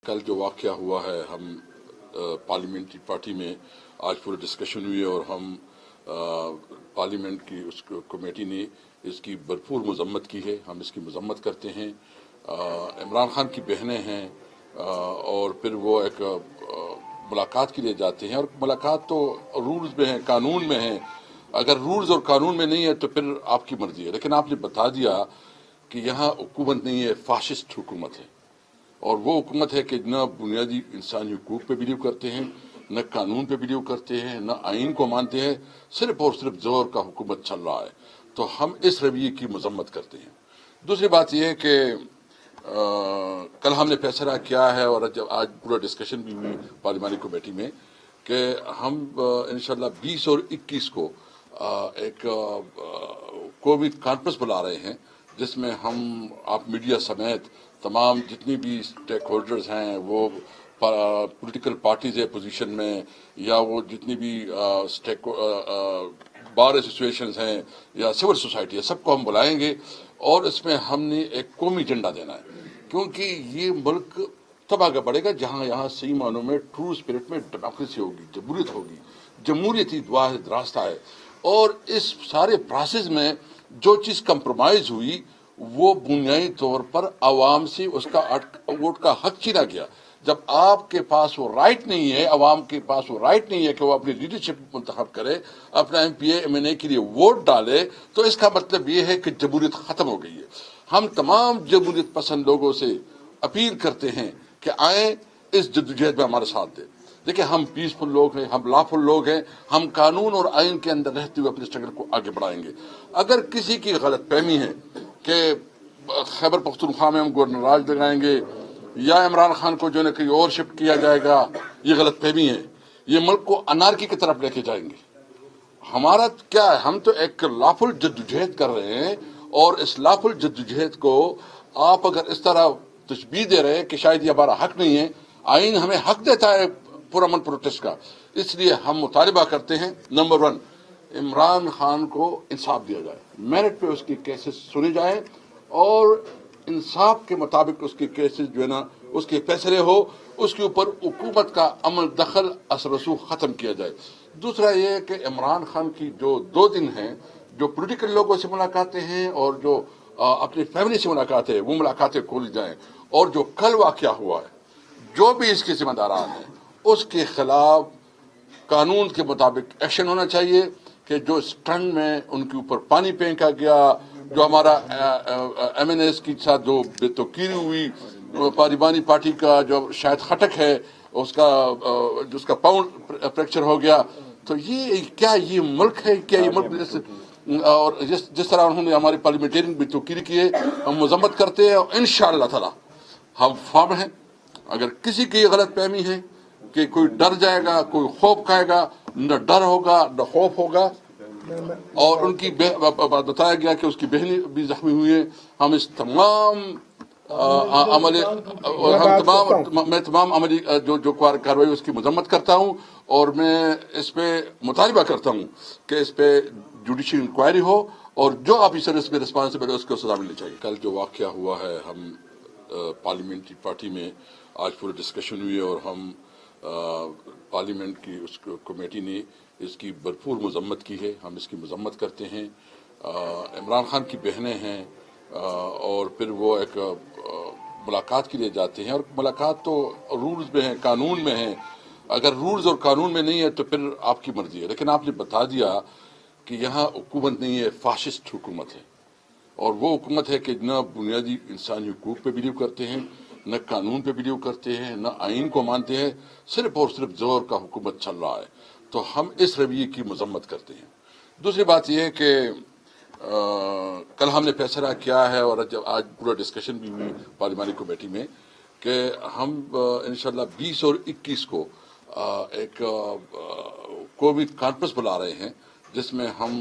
कल जो वाक़या हुआ है, हम पार्लियामेंट्री पार्टी में आज पूरा डिस्कशन हुई और हम पार्लियामेंट की उस कमेटी ने इसकी भरपूर मजम्मत की है। हम इसकी मजम्मत करते हैं। इमरान खान की बहनें हैं और फिर वो एक मुलाकात के लिए जाते हैं, और मुलाकात तो रूल्स में है, कानून में है। अगर रूल्स और कानून में नहीं है तो फिर आपकी मर्जी है। लेकिन आपने बता दिया कि यहाँ हुकूमत नहीं है, फाशिस्ट हुकूमत है, और वो हुकूमत है कि न बुनियादी इंसानी हकूक़ पे बिलीव करते हैं, न कानून पे बिलीव करते हैं, न आइन को मानते हैं। सिर्फ और सिर्फ ज़ोर का हुकूमत चल रहा है। तो हम इस रवैये की मजम्मत करते हैं। दूसरी बात यह है कि कल हमने फैसला किया है, और जब आज पूरा डिस्कशन भी हुई पार्लियामानी कमेटी में, कि हम इंशाल्लाह 20 और 21 को एक कोविड कॉन्फ्रेंस बुला रहे हैं, जिसमें हम आप मीडिया समेत तमाम जितनी भी स्टेक होल्डर्स हैं, वो पॉलिटिकल पार्टीज है पोजीशन में, या वो जितनी भी बार एसोसिएशंस हैं या सिविल सोसाइटी है, सबको हम बुलाएंगे। और इसमें हमने एक कौमी एजेंडा देना है, क्योंकि ये मुल्क तब आगे बढ़ेगा जहाँ यहाँ सही मानों में ट्रू स्पिरिट में डेमोक्रेसी होगी, जमहूरियत होगी। जमहूरियत ही वाहिद रास्ता है। और इस सारे प्रोसेस में जो चीज़ कंप्रोमाइज़ हुई, वो बुनियादी तौर पर आवाम से उसका वोट का हक छीना गया। जब आपके पास वो राइट नहीं है, अवाम के पास वो राइट नहीं है कि वो अपनी लीडरशिप मुंतखब करे, अपना MPA MNA के लिए वोट डाले, तो इसका मतलब ये है कि जमहूरियत ख़त्म हो गई है। हम तमाम जमहूरियत पसंद लोगों से अपील करते हैं कि आए इस जद्दोजहद में हमारे साथ दें। देखिए, हम पीसफुल लोग हैं, हम लॉफुल लोग हैं। हम कानून और आइन के अंदर रहते हुए अपने स्ट्रगल को आगे बढ़ाएंगे। अगर किसी की गलत फहमी है कि खैबर पख्तूनख्वा में हम गवर्नर राज लगाएंगे या इमरान खान को जो है कहीं और शिफ्ट किया जाएगा, ये गलत फहमी है। ये मुल्क को अनारकी की तरफ लेके जाएंगे। हमारा क्या है, हम तो एक लाफुल जद्दोजहद कर रहे हैं, और इस लाफुल जद्दोजहद को आप अगर इस तरह तशबीह दे रहे हैं कि शायद ये हमारा हक नहीं है, आइन हमें हक देता है पुरअमन प्रोटेस्ट का। इसलिए हम मुतालिबा करते हैं, नंबर 1, इमरान खान को इंसाफ दिया जाए, मेरिट पे उसकी केसेस सुने जाए, और इंसाफ के मुताबिक उसके केसेस जो है ना, उसके फैसले हो, उसके ऊपर हुकूमत का अमल दखल असर रसूख ख़त्म किया जाए। दूसरा ये है कि इमरान खान की जो 2 दिन हैं, जो पॉलिटिकल लोगों से मुलाकातें हैं और जो अपनी फैमिली से मुलाकातें हैं, वो मुलाकातें खोली जाएं। और जो कल वाक़या हुआ है, जो भी इसके जिम्मेदारान हैं, उसके खिलाफ कानून के मुताबिक एक्शन होना चाहिए। कि जो स्टंट में उनके ऊपर पानी फेंका गया, जो हमारा MNAs के साथ जो बेतौकीरी हुई, पार्लियामानी पार्टी का जो शायद खटक है, उसका पाउंड फ्रैक्चर हो गया, तो ये क्या ये मुल्क है? क्या ये मुल्क? और जिस तरह उन्होंने हमारी पार्लियामेंटेरियन बेतौकीरी की है, हम मजम्मत करते हैं। और इंशाअल्लाह ताला हम फर्म हैं। अगर किसी की गलत फहमी है कि कोई डर जाएगा, कोई खौफ खाएगा, न डर होगा न खौफ होगा। और उनकी बताया गया कि उसकी बहनें भी जख्मी हुई है। हम इस तमाम मैं तमाम अमली जो कार्रवाई उसकी मजम्मत करता हूँ, और मैं इस पे मुतालिबा करता हूँ कि इस पे जुडिशल इंक्वायरी हो, और जो ऑफिसर इसमें रिस्पॉन्सिबल है उसको सजा मिलनी चाहिए। कल जो वाक़या हुआ है, हम पार्लियामेंट्री पार्टी में आज पूरा डिस्कशन हुई, और हम पार्लियामेंट की उस कमेटी ने इसकी भरपूर मजम्मत की है। हम इसकी मजम्मत करते हैं। इमरान खान की बहनें हैं और फिर वो एक मुलाकात के लिए जाते हैं, और मुलाकात तो रूल्स में है, कानून में है। अगर रूल्स और कानून में नहीं है तो फिर आपकी मर्जी है। लेकिन आपने बता दिया कि यहाँ हुकूमत नहीं है, फाशिस्ट हुकूमत है, और वो हुकूमत है कि न बुनियादी इंसानी हकूक़ पे बिलीव करते हैं, न कानून पे बिलीव करते हैं, न आइन को मानते हैं। सिर्फ और सिर्फ ज़ोर का हुकूमत चल रहा है। तो हम इस रवैये की मजम्मत करते हैं। दूसरी बात यह है कि कल हमने फैसला किया है, और जब आज पूरा डिस्कशन भी हुई पार्लियामानी कमेटी में, कि हम इंशाल्लाह 20 और 21 को एक कोविड कॉन्फ्रेंस बुला रहे हैं, जिसमें हम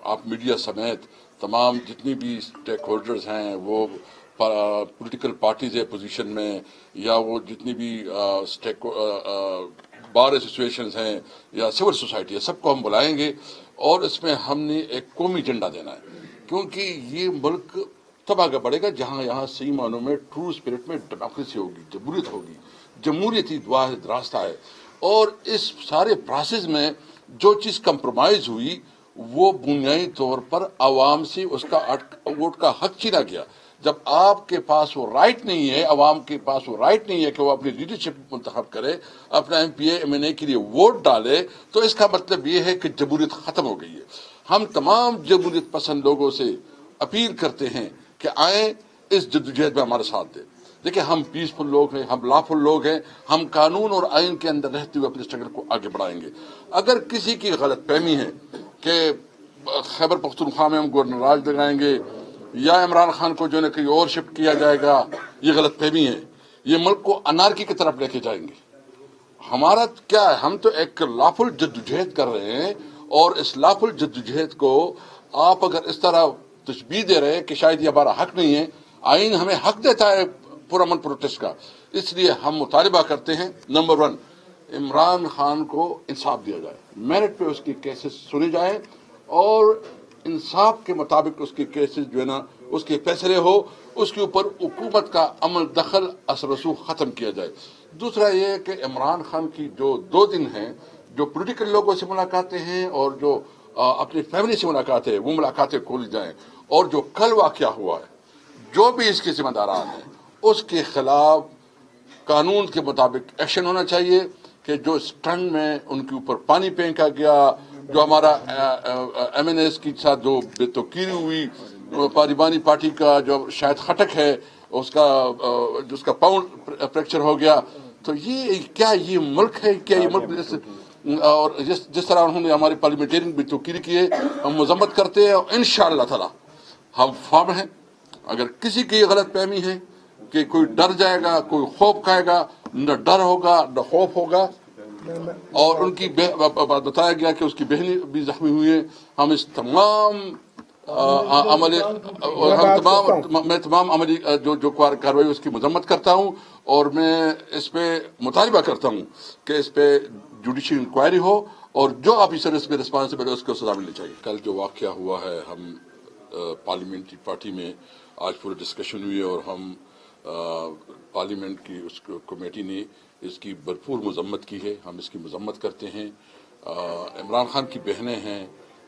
आप मीडिया समेत तमाम जितनी भी स्टेक होल्डर्स हैं, वो पॉलिटिकल पार्टीज है पोजीशन में, या वो जितनी भी बार एसोसिएशंस हैं या सिविल सोसाइटी है, सबको हम बुलाएंगे। और इसमें हमने एक कौमी एजेंडा देना है, क्योंकि ये मुल्क तब आगे बढ़ेगा जहां यहाँ सही मानों में ट्रू स्पिरिट में डेमोक्रेसी होगी, जमहूरियत होगी। जमहूरियत ही वाहिद रास्ता है। और इस सारे प्रोसेस में जो चीज़ कंप्रोमाइज़ हुई वो बुनियादी तौर पर आवाम से उसका वोट का हक छीना गया। जब आपके पास वो राइट नहीं है, अवाम के पास वो राइट नहीं है कि वो अपनी लीडरशिप मुंतखब करे, अपना MPA MNA के लिए वोट डाले, तो इसका मतलब ये है कि जमहूरियत ख़त्म हो गई है। हम तमाम जमहूरियत पसंद लोगों से अपील करते हैं कि आए इस जद्दोजहद में हमारे साथ दें। देखिए, हम पीसफुल लोग हैं, हम लॉफुल लोग हैं, हम कानून और आइन के अंदर रहते हुए अपने स्ट्रगल को आगे बढ़ाएंगे। अगर किसी की गलत फहमी है कि खैबर पख्तूनख्वा में हम गवर्नर राज लगाएंगे या इमरान खान को जो है कहीं और शिफ्ट किया जाएगा, ये गलत फहमी है। ये मुल्क को अनारकी की तरफ लेके जाएंगे। हमारा क्या है, हम तो एक लाफुल जद्दोजहद कर रहे हैं, और इस लाफुल जद्दोजहद को आप अगर इस तरह तशबीह दे रहे हैं कि शायद ये हमारा हक नहीं है, आइन हमें हक देता है पुरअमन प्रोटेस्ट का। इसलिए हम मुतालिबा करते हैं, नंबर 1, इमरान खान को इंसाफ दिया जाए, मेरिट पे उसके केसेस सुने जाए और इंसाफ के मुताबिक उसके केसेस जो है ना, उसके फैसले हो, उसके ऊपर हुकूमत का अमल दखल असर रसूख ख़त्म किया जाए। दूसरा ये है कि इमरान खान की जो 2 दिन हैं, जो पॉलिटिकल लोगों से मुलाकातें हैं और जो अपनी फैमिली से मुलाकातें हैं, वो मुलाकातें खोली जाएं। और जो कल वाक़या हुआ है, जो भी इसके जिम्मेदारान हैं, उसके खिलाफ कानून के मुताबिक एक्शन होना चाहिए। कि जो स्टंट में उनके ऊपर पानी फेंका गया, जो हमारा MNS के साथ जो बेतौकीरी हुई, पार्लिमानी पार्टी का जो शायद खटक है, उसका जिसका पाउंड फ्रैक्चर हो गया, तो ये क्या ये मुल्क है? क्या ये मुल्क? और जिस तरह उन्होंने हमारे पार्लियामेंटेरियन बेतौकीरी की है, हम मजम्मत करते हैं। और इंशाअल्लाह ताला हम फर्म हैं। अगर किसी की गलत फहमी है कि कोई डर जाएगा, कोई खौफ खाएगा, न डर होगा न खौफ होगा। और उनकी बताया गया कि उसकी बहनी भी जख्मी हुई है। हम इस तमाम मैं तमाम अमली जो कार्रवाई उसकी मजम्मत करता हूँ, और मैं इस पे मुतालिबा करता हूँ कि इस पे जुडिशियल इंक्वायरी हो और जो ऑफिसर इसमें रिस्पॉन्सिबल है उसको सजा मिलनी चाहिए। कल जो वाक़या हुआ है, हम पार्लियामेंट्री पार्टी में आज पूरी डिस्कशन हुई और हम पार्लियामेंट की उस कमेटी ने इसकी भरपूर मजम्मत की है। हम इसकी मजम्मत करते हैं। इमरान खान की बहनें हैं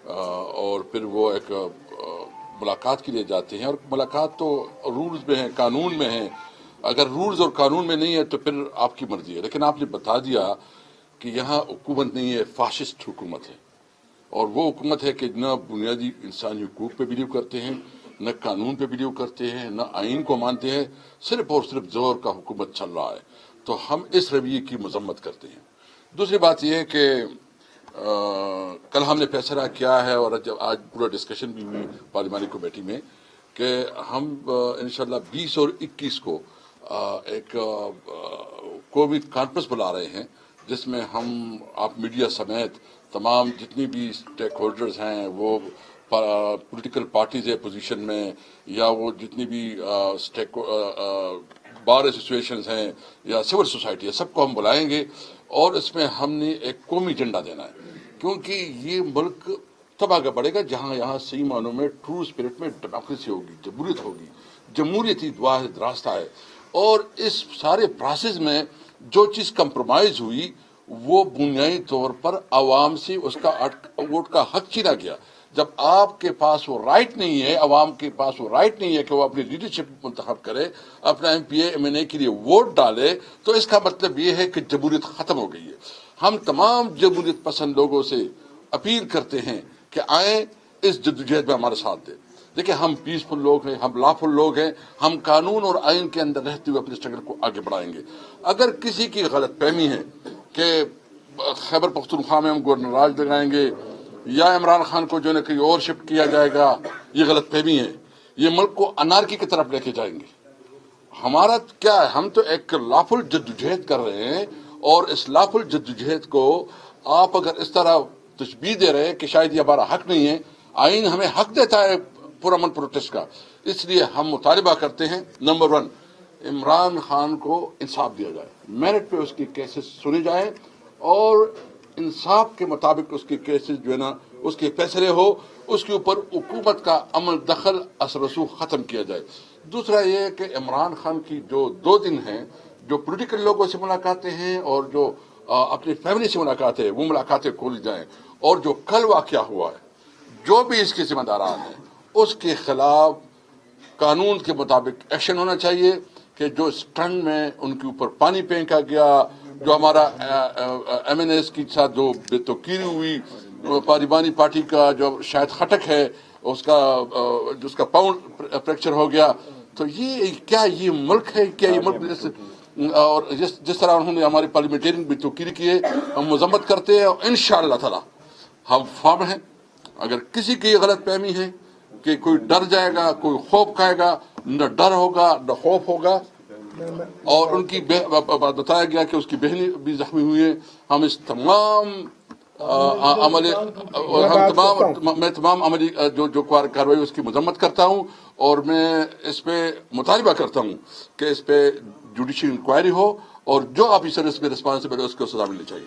और फिर वो एक मुलाकात के लिए जाते हैं, और मुलाकात तो रूल्स में है, कानून में है। अगर रूल्स और कानून में नहीं है तो फिर आपकी मर्जी है। लेकिन आपने बता दिया कि यहाँ हुकूमत नहीं है, फाशिस्ट हुकूमत है। और वो हुकूमत है कि न बुनियादी इंसानी हुकूक पे बिलीव करते हैं, न कानून पे बिलीव करते हैं, न आइन को मानते हैं। सिर्फ और सिर्फ जोर का हुकूमत चल रहा है। तो हम इस रवैये की मजम्मत करते हैं। दूसरी बात यह है कि कल हमने फैसला किया है, और जब आज पूरा डिस्कशन भी हुई पार्लिमानी कमेटी में, कि हम इंशाल्लाह 20 और 21 को एक कोविड कॉन्फ्रेंस बुला रहे हैं, जिसमें हम आप मीडिया समेत तमाम जितनी भी स्टेक होल्डर्स हैं, वो पॉलिटिकल पार्टीज है पोजीशन में, या वो जितनी भी स्टेक बार एसोसिएशंस हैं या सिविल सोसाइटी है, सबको हम बुलाएंगे। और इसमें हमने एक कौमी एजेंडा देना है, क्योंकि ये मुल्क तब आगे बढ़ेगा जहां यहाँ सही मानों में ट्रू स्पिरिट में डेमोक्रेसी होगी, जमहूरियत होगी। जमहूरियत ही वाहिद रास्ता है। और इस सारे प्रोसेस में जो चीज़ कंप्रोमाइज़ हुई वो बुनियादी तौर पर आवाम से उसका वोट का हक छीना गया। जब आपके पास वो राइट नहीं है, अवाम के पास वो राइट नहीं है कि वो अपनी लीडरशिप मुंतखब करे, अपना MPA MNA के लिए वोट डाले, तो इसका मतलब ये है कि जमहूरियत ख़त्म हो गई है। हम तमाम जमहूरियत पसंद लोगों से अपील करते हैं कि आए इस जद्दोजहद में हमारे साथ दें। देखिए, हम पीसफुल लोग हैं, हम लॉफुल लोग हैं, हम कानून और आइन के अंदर रहते हुए अपने स्ट्रगल को आगे बढ़ाएंगे। अगर किसी की गलत फहमी है कि खैबर पख्तूनख्वा में हम गवर्नर राज लगाएंगे या इमरान खान को जो है कहीं और शिफ्ट किया जाएगा, ये गलत फहमी है। ये मुल्क को अनारकी की तरफ लेके जाएंगे। हमारा क्या है, हम तो एक लाफुल जद्दोजहद कर रहे हैं, और इस लाफुल जद्दोजहद को आप अगर इस तरह तशबीह दे रहे हैं कि शायद ये हमारा हक नहीं है, आइन हमें हक देता है पुरअमन प्रोटेस्ट का। इसलिए हम मुतालिबा करते हैं, नंबर 1, इमरान खान को इंसाफ दिया जाए, मेरिट पे उसके केसेस सुने जाए, और इंसाफ के मुताबिक उसके केसेस जो है ना, उसके फैसले हो, اس کے اوپر حکومت کا عمل دخل اثر رسوخ ختم کیا جائے۔ دوسرا یہ ہے کہ عمران خان کی جو 2 دن ہیں، جو پولیٹیکل لوگوں سے ملاقاتیں ہیں اور جو اپنی فیملی سے ملاقاتیں ہیں، وہ ملاقاتیں کھول جائیں، اور جو کل واقعہ ہوا ہے جو بھی اس کے ذمہ داران ہیں اس کے خلاف قانون کے مطابق ایکشن ہونا چاہیے، کہ جو اسٹنڈ میں ان کے اوپر پانی پھینکا گیا، جو ہمارا ایم این ایس کے ساتھ جو بے توقیری ہوئی، پارلیمانی پارٹی کا جو شاید خٹک ہے اس کا جس کا پاؤنڈ فریکچر ہو گیا، تو یہ کیا یہ ملک ہے؟ کیا یہ ملک؟ اور جس طرح انہوں نے ہماری پارلیمنٹرین بے توقیری کی ہے، ہم مذمت کرتے ہیں، اور انشاءاللہ تعالی ہم فارم ہیں۔ اگر کسی کی غلط فہمی ہے کہ کوئی ڈر جائے گا، کوئی خوف کھائے گا، نہ ڈر ہوگا نہ خوف ہوگا، اور ان کی بتایا گیا کہ اس کی بہنیں بھی زخمی ہوئی ہیں، ہم اس تمام میں تمام عملی جو کارروائی اس کی مذمت کرتا ہوں، اور میں اس پہ مطالبہ کرتا ہوں کہ اس پہ جوڈیشل انکوائری ہو، اور جو آفیسر اس میں رسپانسبل ہے اس کو سزا ملنی چاہیے۔